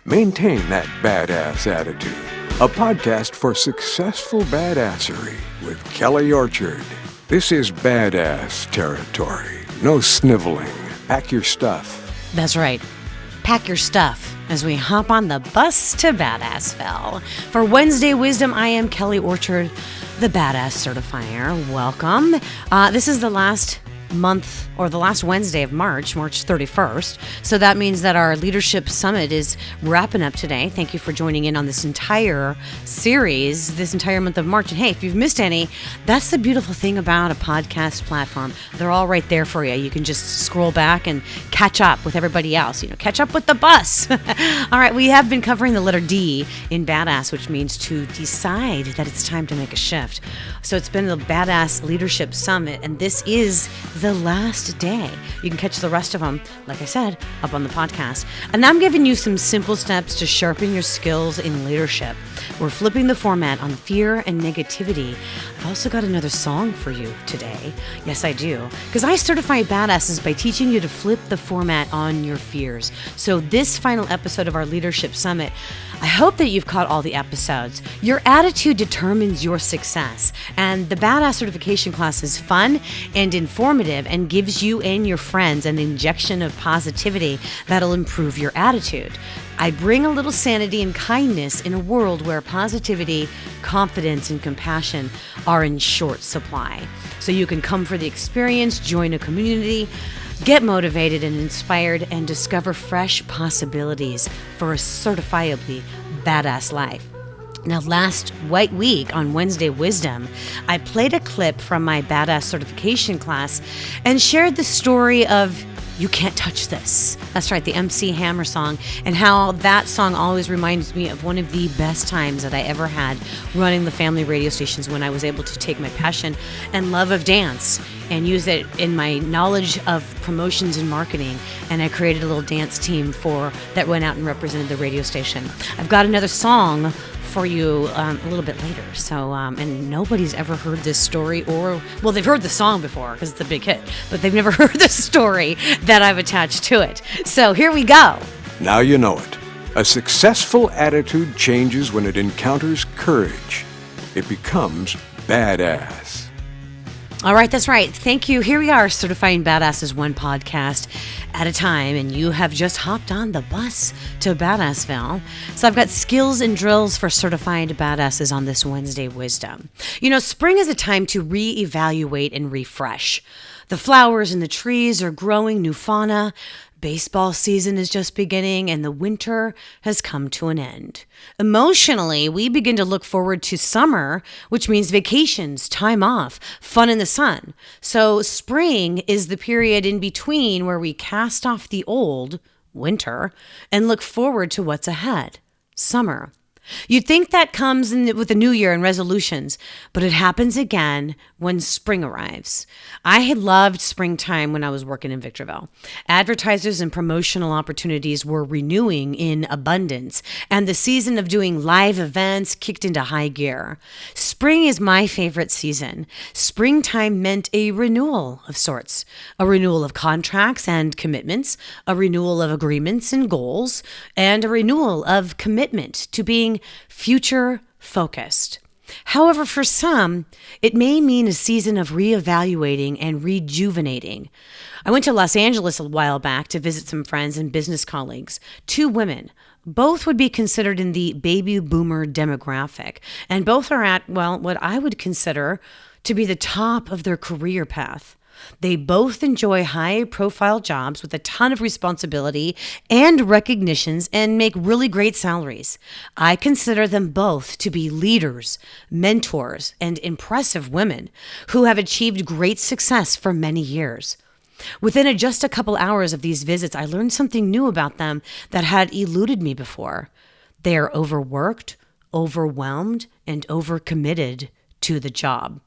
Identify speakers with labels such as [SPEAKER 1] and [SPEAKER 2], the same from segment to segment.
[SPEAKER 1] Maintain that badass attitude. A podcast for successful badassery with Kelly Orchard. This is badass territory. No sniveling. Pack your stuff.
[SPEAKER 2] That's right. Pack your stuff as we hop on the bus to Badassville. For Wednesday Wisdom, I am Kelly Orchard, the Badass Certifier. Welcome. This is the last month, or the last Wednesday of March 31st. So that means that our Leadership Summit is wrapping up today. Thank you for joining in on this entire series, this entire month of March. And hey, if you've missed any, that's the beautiful thing about a podcast platform. They're all right there for you. You can just scroll back and catch up with everybody else. Catch up with the bus. All right, we have been covering the letter D in badass, which means to decide that it's time to make a shift. So it's been the Badass Leadership Summit, and this is the last day. You can catch the rest of them, like I said, up on the podcast. And I'm giving you some simple steps to sharpen your skills in leadership. We're flipping the format on fear and negativity. I've also got another song for you today. Yes, I do. Because I certify badasses by teaching you to flip the format on your fears. So this final episode of our Leadership Summit, I hope that you've caught all the episodes. Your attitude determines your success. And the Badass Certification class is fun and informative and gives you and your friends an injection of positivity that'll improve your attitude. I bring a little sanity and kindness in a world where positivity, confidence, and compassion are in short supply. So you can come for the experience, join a community, get motivated and inspired, and discover fresh possibilities for a certifiably badass life. Now, last White Week on Wednesday Wisdom, I played a clip from my Badass Certification class and shared the story of You Can't Touch This. That's right, the MC Hammer song, and how that song always reminds me of one of the best times that I ever had running the family radio stations, when I was able to take my passion and love of dance and use it in my knowledge of promotions and marketing, and I created a little dance team that went out and represented the radio station. I've got another song for you a little bit later. So, and nobody's ever heard this story, well, they've heard the song before because it's a big hit, but they've never heard the story that I've attached to it. So here we go.
[SPEAKER 1] Now you know it. A successful attitude changes when it encounters courage. It becomes badass.
[SPEAKER 2] All right, that's right. Thank you. Here we are, certifying badasses one podcast at a time, and you have just hopped on the bus to Badassville. So I've got skills and drills for certified badasses on this Wednesday Wisdom. Spring is a time to reevaluate and refresh. The flowers and the trees are growing new fauna. Baseball season is just beginning, and the winter has come to an end. Emotionally, we begin to look forward to summer, which means vacations, time off, fun in the sun. So spring is the period in between where we cast off the old, winter, and look forward to what's ahead, summer. You'd think that comes with the new year and resolutions, but it happens again when spring arrives. I had loved springtime when I was working in Victorville. Advertisers and promotional opportunities were renewing in abundance, and the season of doing live events kicked into high gear. Spring is my favorite season. Springtime meant a renewal of sorts, a renewal of contracts and commitments, a renewal of agreements and goals, and a renewal of commitment to being future focused. However, for some, it may mean a season of reevaluating and rejuvenating. I went to Los Angeles a while back to visit some friends and business colleagues, 2 women. Both would be considered in the baby boomer demographic, and both are at, what I would consider to be the top of their career path. They both enjoy high-profile jobs with a ton of responsibility and recognitions and make really great salaries. I consider them both to be leaders, mentors, and impressive women who have achieved great success for many years. Within just a couple hours of these visits, I learned something new about them that had eluded me before. They are overworked, overwhelmed, and overcommitted to the job.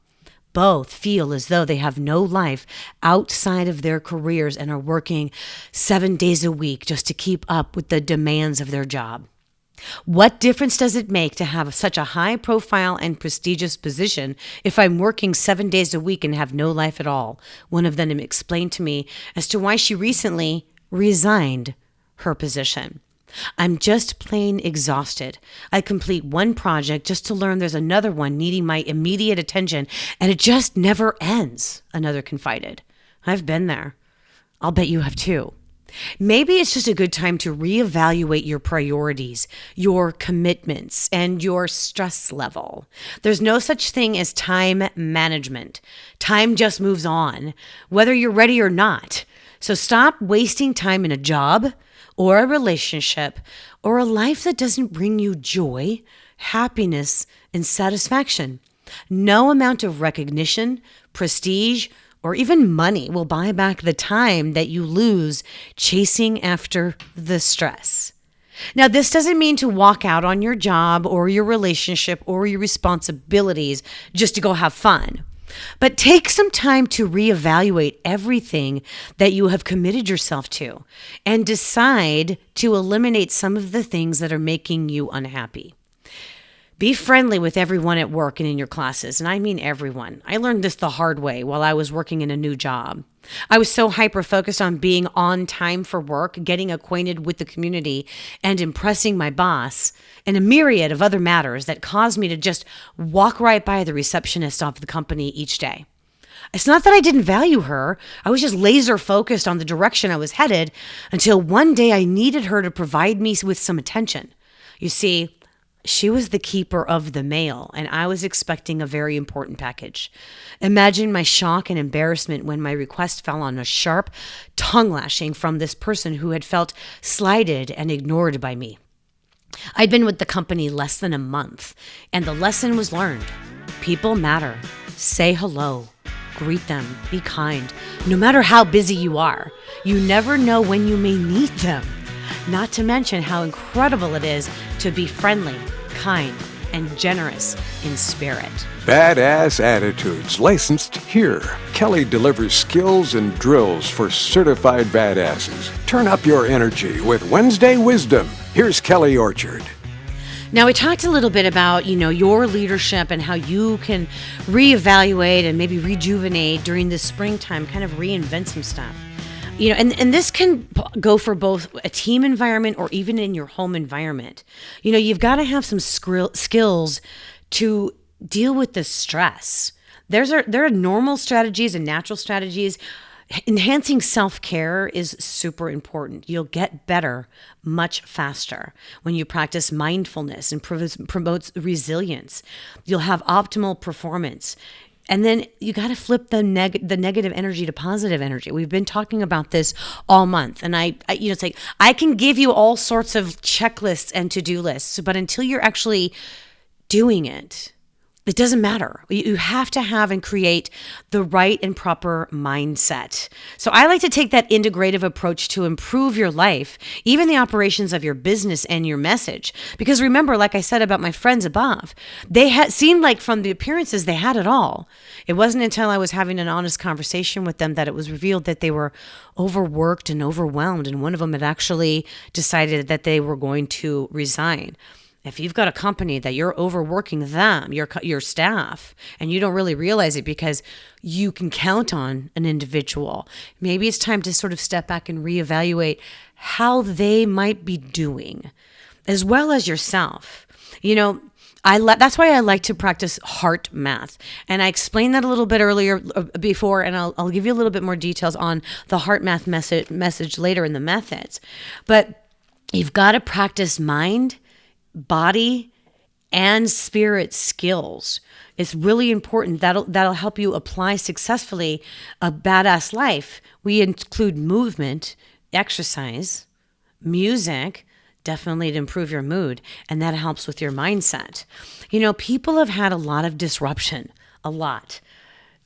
[SPEAKER 2] Both feel as though they have no life outside of their careers and are working 7 days a week just to keep up with the demands of their job. What difference does it make to have such a high profile and prestigious position if I'm working 7 days a week and have no life at all? One of them explained to me as to why she recently resigned her position. I'm just plain exhausted. I complete one project just to learn there's another one needing my immediate attention, and it just never ends, another confided. I've been there. I'll bet you have too. Maybe it's just a good time to reevaluate your priorities, your commitments, and your stress level. There's no such thing as time management. Time just moves on, whether you're ready or not. So stop wasting time in a job or a relationship or a life that doesn't bring you joy, happiness, and satisfaction. No amount of recognition, prestige, or even money will buy back the time that you lose chasing after the stress. Now, this doesn't mean to walk out on your job or your relationship or your responsibilities just to go have fun. But take some time to reevaluate everything that you have committed yourself to and decide to eliminate some of the things that are making you unhappy. Be friendly with everyone at work and in your classes, and I mean everyone. I learned this the hard way while I was working in a new job. I was so hyper-focused on being on time for work, getting acquainted with the community, and impressing my boss, and a myriad of other matters that caused me to just walk right by the receptionist of the company each day. It's not that I didn't value her. I was just laser focused on the direction I was headed until one day I needed her to provide me with some attention. You see, she was the keeper of the mail, and I was expecting a very important package. Imagine my shock and embarrassment when my request fell on a sharp tongue lashing from this person who had felt slighted and ignored by me. I'd been with the company less than a month, and the lesson was learned. People matter. Say hello. Greet them. Be kind. No matter how busy you are, you never know when you may need them. Not to mention how incredible it is to be friendly, kind, and generous in spirit.
[SPEAKER 1] Badass Attitudes, licensed here. Kelly delivers skills and drills for certified badasses. Turn up your energy with Wednesday Wisdom. Here's Kelly Orchard.
[SPEAKER 2] Now, we talked a little bit about, your leadership and how you can reevaluate and maybe rejuvenate during the springtime, kind of reinvent some stuff. And this can go for both a team environment or even in your home environment. You've got to have some skills to deal with the stress. There are normal strategies and natural strategies. Enhancing self-care is super important. You'll get better much faster when you practice mindfulness and promotes resilience. You'll have optimal performance. And then you got to flip the negative energy to positive energy. We've been talking about this all month. And it's like, I can give you all sorts of checklists and to-do lists, but until you're actually doing it, it doesn't matter. You have to have and create the right and proper mindset. So I like to take that integrative approach to improve your life, even the operations of your business and your message. Because remember, like I said about my friends above, they seemed like from the appearances they had it all. It wasn't until I was having an honest conversation with them that it was revealed that they were overworked and overwhelmed. And one of them had actually decided that they were going to resign. If you've got a company that you're overworking them, your staff, and you don't really realize it because you can count on an individual, maybe it's time to sort of step back and reevaluate how they might be doing, as well as yourself. That's why I like to practice heart math. And I explained that a little bit earlier before, and I'll give you a little bit more details on the heart math message later in the methods. But you've got to practice mind, body, and spirit skills. It's really important. That'll help you apply successfully a badass life. We include movement, exercise, music, definitely to improve your mood, and that helps with your mindset. People have had a lot of disruption, a lot.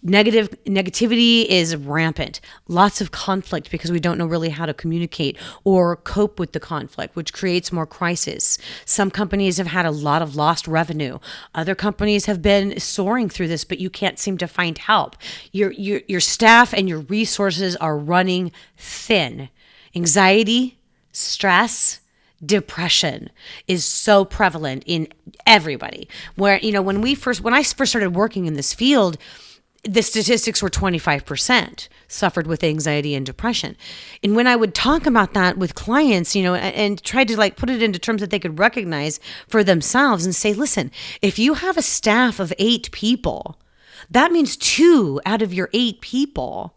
[SPEAKER 2] Negativity is rampant. Lots of conflict because we don't know really how to communicate or cope with the conflict, which creates more crisis. Some companies have had a lot of lost revenue. Other companies have been soaring through this, but you can't seem to find help. Your staff and your resources are running thin. Anxiety, stress, depression is so prevalent in everybody. When I first started working in this field, the statistics were 25% suffered with anxiety and depression. And when I would talk about that with clients, and try to put it into terms that they could recognize for themselves and say, listen, if you have a staff of 8 people, that means 2 out of your 8 people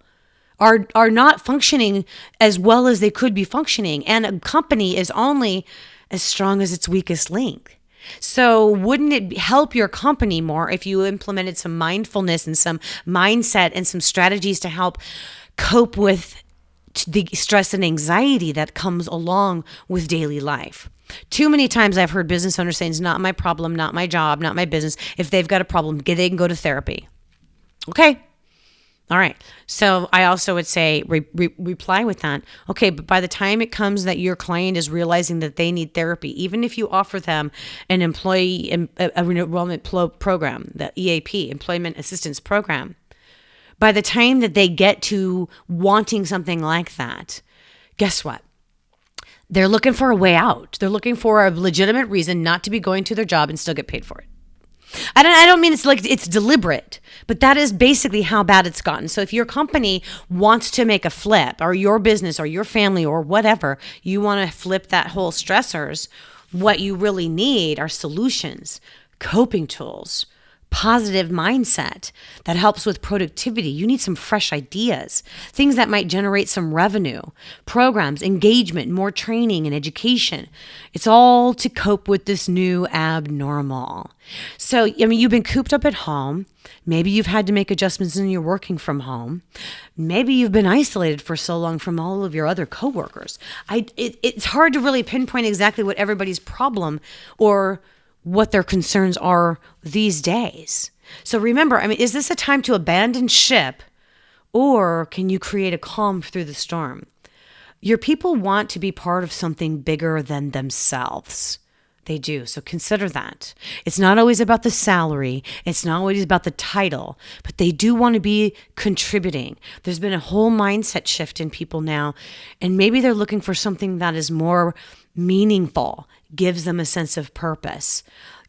[SPEAKER 2] are not functioning as well as they could be functioning. And a company is only as strong as its weakest link. So wouldn't it help your company more if you implemented some mindfulness and some mindset and some strategies to help cope with the stress and anxiety that comes along with daily life? Too many times I've heard business owners saying, it's not my problem, not my job, not my business. If they've got a problem, they can go to therapy. Okay. All right. So I also would say reply with that. Okay, but by the time it comes that your client is realizing that they need therapy, even if you offer them an employee enrollment program, the EAP, Employment Assistance Program, by the time that they get to wanting something like that, guess what? They're looking for a way out. They're looking for a legitimate reason not to be going to their job and still get paid for it. I don't mean it's deliberate, but that is basically how bad it's gotten. So if your company wants to make a flip, or your business or your family or whatever, you want to flip that whole stressors, what you really need are solutions, coping tools, positive mindset that helps with productivity. You need some fresh ideas, things that might generate some revenue, programs, engagement, more training and education. It's all to cope with this new abnormal. So, you've been cooped up at home. Maybe you've had to make adjustments and you're working from home. Maybe you've been isolated for so long from all of your other coworkers. It's hard to really pinpoint exactly what everybody's problem or what their concerns are these days. So remember, is this a time to abandon ship, or can you create a calm through the storm? Your people want to be part of something bigger than themselves. They do. So consider that. It's not always about the salary. It's not always about the title, but they do want to be contributing. There's been a whole mindset shift in people now, and maybe they're looking for something that is more meaningful, gives them a sense of purpose.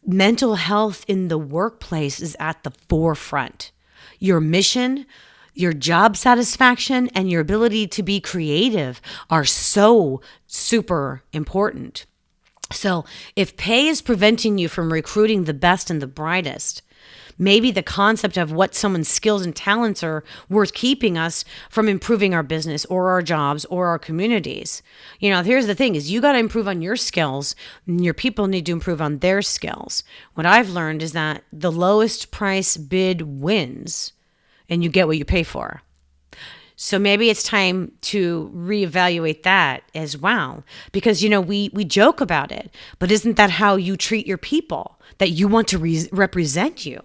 [SPEAKER 2] Mental health in the workplace is at the forefront. Your mission, your job satisfaction, and your ability to be creative are so super important. So if pay is preventing you from recruiting the best and the brightest, maybe the concept of what someone's skills and talents are worth keeping us from improving our business or our jobs or our communities. Here's the thing is you got to improve on your skills, and your people need to improve on their skills. What I've learned is that the lowest price bid wins, and you get what you pay for. So maybe it's time to reevaluate that as well, because, we joke about it, but isn't that how you treat your people, that you want to represent you?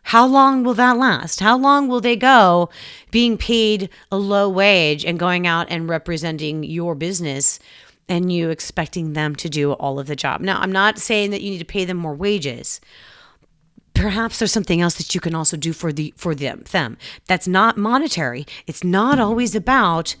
[SPEAKER 2] How long will that last? How long will they go being paid a low wage and going out and representing your business and you expecting them to do all of the job? Now, I'm not saying that you need to pay them more wages. Perhaps there's something else that you can also do for them. That's not monetary. It's not always about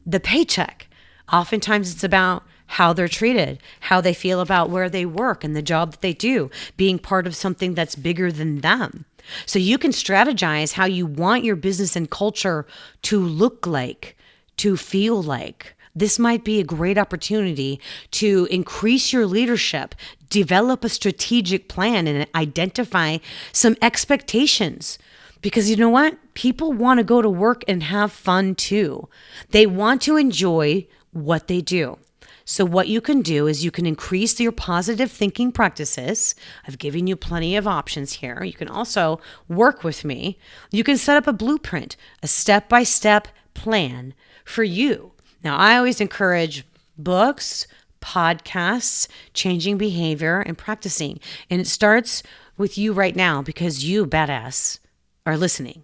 [SPEAKER 2] the paycheck. Oftentimes it's about how they're treated, how they feel about where they work and the job that they do, being part of something that's bigger than them. So you can strategize how you want your business and culture to look like, to feel like. This might be a great opportunity to increase your leadership, develop a strategic plan, and identify some expectations. Because you know what? People want to go to work and have fun too. They want to enjoy what they do. So what you can do is you can increase your positive thinking practices. I've given you plenty of options here. You can also work with me. You can set up a blueprint, a step-by-step plan for you. Now, I always encourage books, podcasts, changing behavior, and practicing. And it starts with you right now because you, badass, are listening.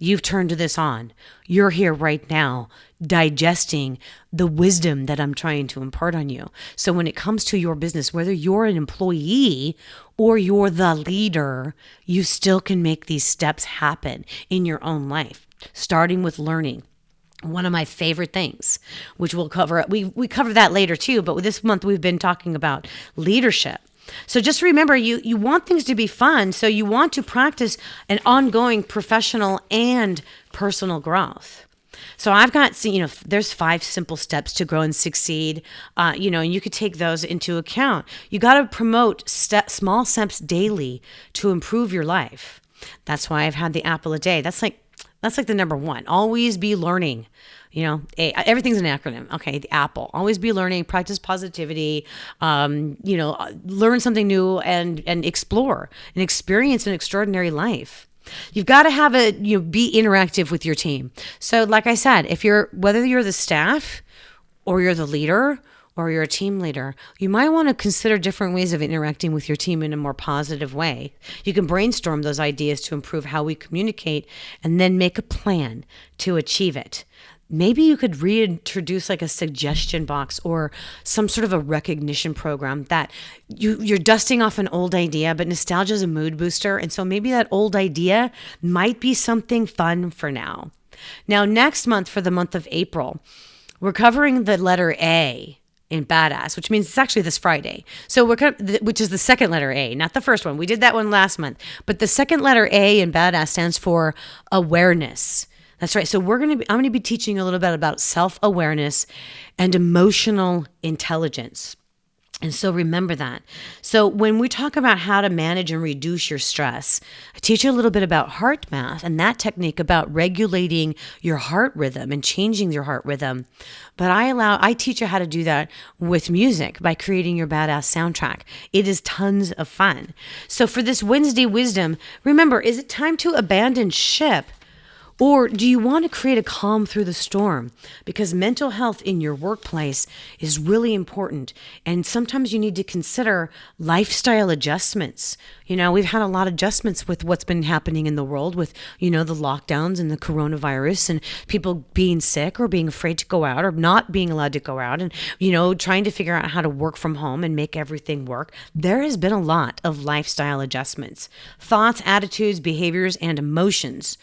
[SPEAKER 2] You've turned this on. You're here right now digesting the wisdom that I'm trying to impart on you. So when it comes to your business, whether you're an employee or you're the leader, you still can make these steps happen in your own life, starting with learning. One of my favorite things, which we'll cover, we cover that later too, but this month we've been talking about leadership. So just remember, you want things to be fun. So you want to practice an ongoing professional and personal growth. So I've got, there's 5 simple steps to grow and succeed, and you could take those into account. You got to promote small steps daily to improve your life. That's why I've had the apple a day. That's like the number one. Always be learning. Everything's an acronym. Okay, the apple. Always be learning. Practice positivity. Learn something new and explore and experience an extraordinary life. You've got to have be interactive with your team. So, like I said, whether you're the staff or you're the leader or you're a team leader, you might want to consider different ways of interacting with your team in a more positive way. You can brainstorm those ideas to improve how we communicate and then make a plan to achieve it. Maybe you could reintroduce like a suggestion box or some sort of a recognition program that you're dusting off an old idea, but nostalgia is a mood booster. And so maybe that old idea might be something fun for now. Now, next month, for the month of April, we're covering the letter A in badass, which means it's actually this Friday. So which is the second letter A, not the first one. We did that one last month, but the second letter A in badass stands for awareness. That's right. So I'm going to be teaching a little bit about self-awareness and emotional intelligence. And so remember that. So when we talk about how to manage and reduce your stress, I teach you a little bit about heart math and that technique about regulating your heart rhythm and changing your heart rhythm. But I teach you how to do that with music by creating your badass soundtrack. It is tons of fun. So for this Wednesday wisdom, remember, is it time to abandon ship? Or do you want to create a calm through the storm? Because mental health in your workplace is really important. And sometimes you need to consider lifestyle adjustments. We've had a lot of adjustments with what's been happening in the world with, the lockdowns and the coronavirus and people being sick or being afraid to go out or not being allowed to go out and, trying to figure out how to work from home and make everything work. There has been a lot of lifestyle adjustments. Thoughts, attitudes, behaviors, and emotions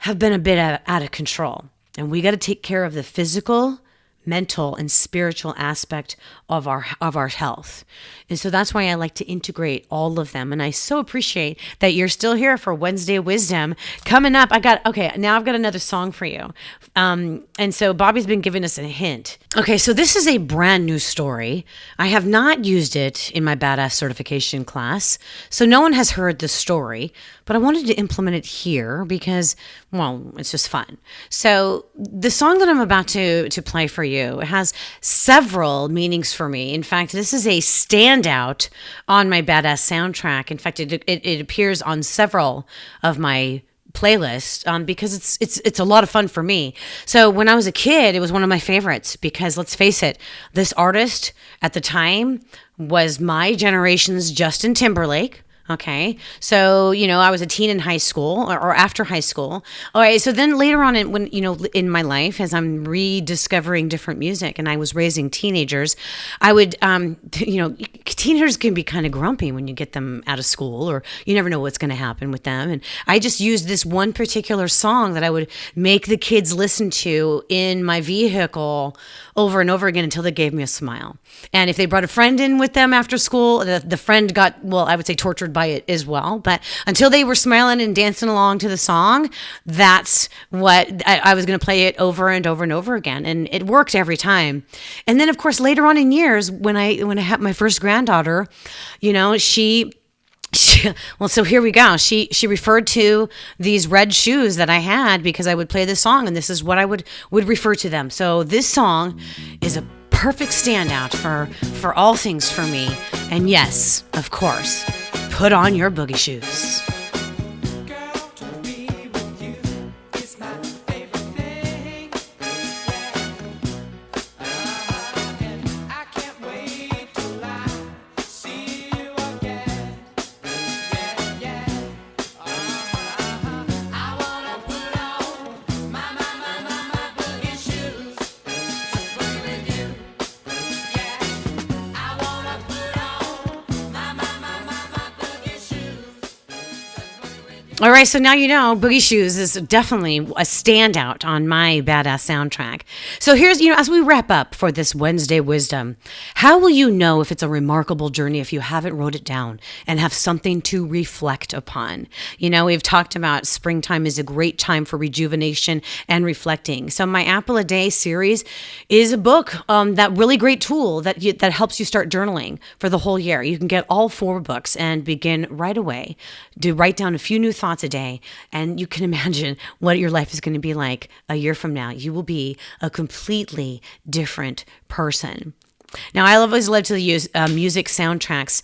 [SPEAKER 2] have been a bit out of control. And we got to take care of the physical, mental, and spiritual aspect of our health. And so that's why I like to integrate all of them. And I so appreciate that you're still here for Wednesday Wisdom. Coming up, now I've got another song for you. And so Bobby's been giving us a hint. Okay, so this is a brand new story. I have not used it in my badass certification class. So no one has heard the story, but I wanted to implement it here because, well, it's just fun. So the song that I'm about to play for you has several meanings for me. In fact, this is a standout on my badass soundtrack. In fact, it appears on several of my playlists because it's a lot of fun for me. So when I was a kid, it was one of my favorites because let's face it, this artist at the time was my generation's Justin Timberlake. Okay. So, I was a teen in high school or after high school. All right. So then later on in my life, as I'm rediscovering different music and I was raising teenagers, I would, teenagers can be kind of grumpy when you get them out of school or you never know what's going to happen with them. And I just used this one particular song that I would make the kids listen to in my vehicle over and over again until they gave me a smile. And if they brought a friend in with them after school, the friend got, I would say tortured by it as well. But until they were smiling and dancing along to the song, that's what I was going to play it over and over and over again. And it worked every time. And then, of course, later on in years, when I had my first granddaughter, so here we go. She referred to these red shoes that I had because I would play this song, and this is what I would refer to them. So this song is a perfect standout for all things for me. And yes, of course, put on your boogie shoes. All right, so now you know Boogie Shoes is definitely a standout on my Badass soundtrack. So here's, as we wrap up for this Wednesday Wisdom, how will you know if it's a remarkable journey if you haven't wrote it down and have something to reflect upon? We've talked about springtime is a great time for rejuvenation and reflecting. So my Apple a Day series is a book, that really great tool that helps you start journaling for the whole year. You can get all 4 books and begin right away to write down a few new thoughts a day, and you can imagine what your life is going to be like a year from now. You will be a completely different person. Now, I always love to use music soundtracks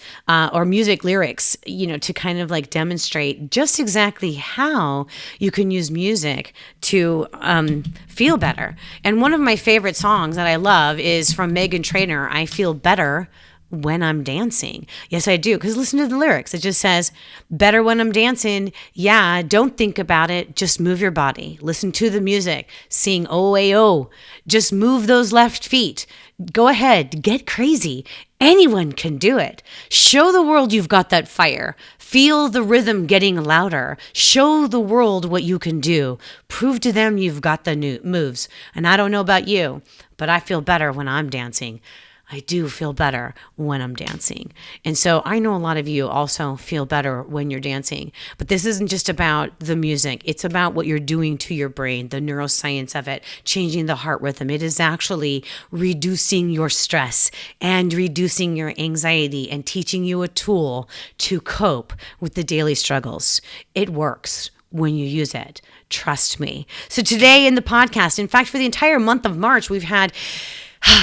[SPEAKER 2] or music lyrics, to kind of like demonstrate just exactly how you can use music to feel better. And one of my favorite songs that I love is from Meghan Trainor, I Feel Better When I'm Dancing. Yes, I do. Because listen to the lyrics. It just says, better when I'm dancing. Yeah, don't think about it. Just move your body. Listen to the music. Sing oh. Just move those left feet. Go ahead. Get crazy. Anyone can do it. Show the world you've got that fire. Feel the rhythm getting louder. Show the world what you can do. Prove to them you've got the new moves. And I don't know about you, but I feel better when I'm dancing. I do feel better when I'm dancing. And so I know a lot of you also feel better when you're dancing. But this isn't just about the music. It's about what you're doing to your brain, the neuroscience of it, changing the heart rhythm. It is actually reducing your stress and reducing your anxiety and teaching you a tool to cope with the daily struggles. It works when you use it. Trust me. So today in the podcast, in fact, for the entire month of March, we've had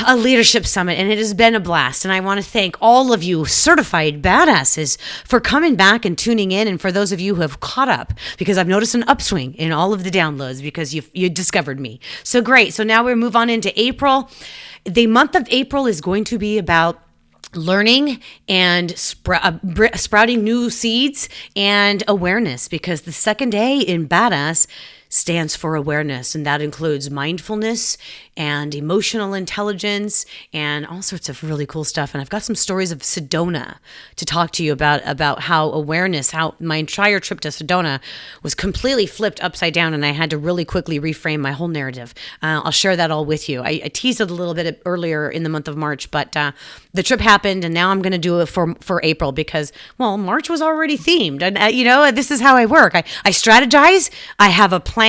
[SPEAKER 2] a leadership summit, and it has been a blast. And I want to thank all of you certified badasses for coming back and tuning in. And for those of you who have caught up, because I've noticed an upswing in all of the downloads because you discovered me. So great. So now we move on into April. The month of April is going to be about learning and sprouting new seeds and awareness, because the second A in Badass stands for awareness, and that includes mindfulness and emotional intelligence and all sorts of really cool stuff. And I've got some stories of Sedona to talk to you about how awareness, how my entire trip to Sedona was completely flipped upside down, and I had to really quickly reframe my whole narrative. I'll share that all with you. I teased it a little bit earlier in the month of March, but the trip happened, and now I'm going to do it for April because, well, March was already themed. And, this is how I work. I strategize, I have a plan,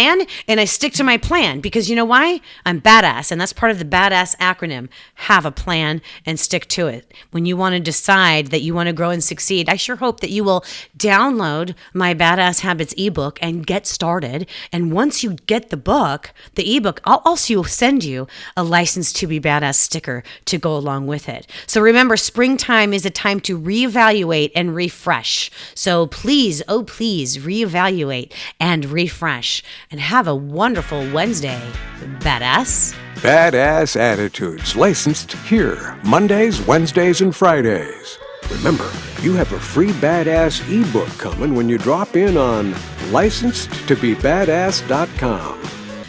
[SPEAKER 2] and I stick to my plan because you know why? I'm badass, and that's part of the badass acronym. Have a plan and stick to it. When you want to decide that you want to grow and succeed, I sure hope that you will download my Badass Habits ebook and get started. And once you get the ebook, I'll also send you a License to Be Badass sticker to go along with it. So remember, springtime is a time to reevaluate and refresh. So please, oh please, reevaluate and refresh. And have a wonderful Wednesday, Badass.
[SPEAKER 1] Badass Attitudes, licensed here Mondays, Wednesdays, and Fridays. Remember, you have a free Badass ebook coming when you drop in on licensed2bebadass.com.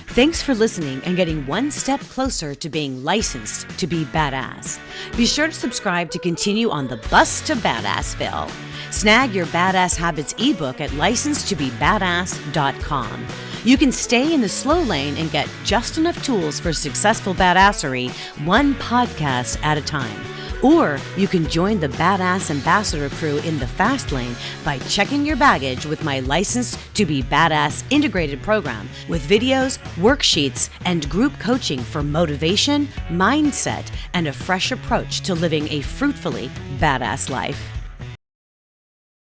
[SPEAKER 2] Thanks for listening and getting one step closer to being licensed to be badass. Be sure to subscribe to continue on the bus to Badassville. Snag your Badass Habits ebook at licensed2bebadass.com. You can stay in the slow lane and get just enough tools for successful badassery, one podcast at a time. Or you can join the Badass Ambassador crew in the fast lane by checking your baggage with my Licensed to Be Badass integrated program with videos, worksheets, and group coaching for motivation, mindset, and a fresh approach to living a fruitfully badass life.